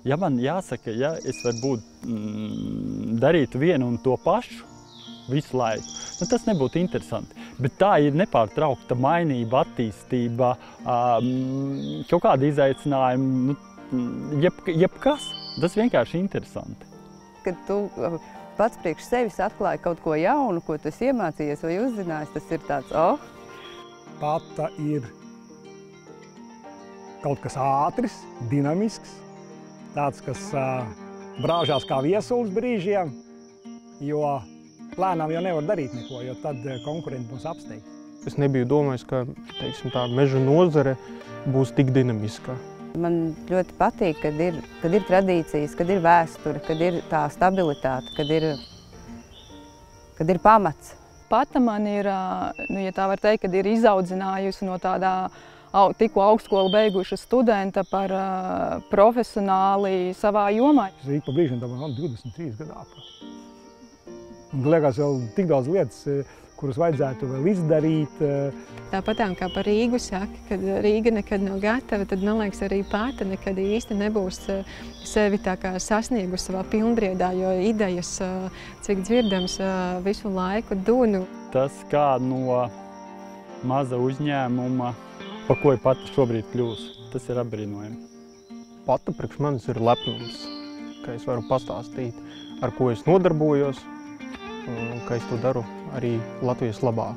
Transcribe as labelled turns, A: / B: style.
A: Ja man jāsaka, ja es varbūt darītu vienu un to pašu visu laiku, nu, tas nebūtu interesanti. Bet tā ir nepārtraukta mainība, attīstība, kaut kāda izaicinājuma, nu, jebkas. Tas vienkārši interesanti.
B: Kad tu pats priekš sevis atklāji kaut ko jaunu, ko tu esi iemācījies vai uzzinājis, tas ir tāds,
C: Pata ir kaut kas ātris, dinamisks, tāds, kas brāžās kā viesulis brīžiem, jo lēnām jau nevar darīt neko, jo tad konkurenti mūs apsteigs.
D: Es nebiju domājis, ka, teiksim, tā meža nozare būs tik dinamiska.
B: Man ļoti patīk, kad ir tradīcijas, kad ir vēsture, kad ir tā stabilitāte, kad ir pamats.
E: Pata man ir, nu, ja tā var teikt, kad ir izaudzinājusi no tādā tikko augstskolu beiguša studenta par profesionāli savā jomā.
C: Es ik pa brīžiem domāju, 23 gadu ātrāk. Un liekas vēl tik daudz lietas, kuras vajadzētu vēl izdarīt.
F: Tāpat kā par Rīgu saka, kad Rīga nekad nav gatava, tad, man liekas, arī Pata nekad īsti nebūs sevi tā kā sasniegusi savā pilnbriedā, jo idejas, cik dzirdams, visu laiku dunu.
A: Tas, kā no maza uzņēmuma, pa ko ir Pata šobrīd kļūst, tas ir apbrīnojami.
D: Pata priekš manis ir lepnums, ka es varu pastāstīt, ar ko es nodarbojos, un ka es to daru arī Latvijas labā.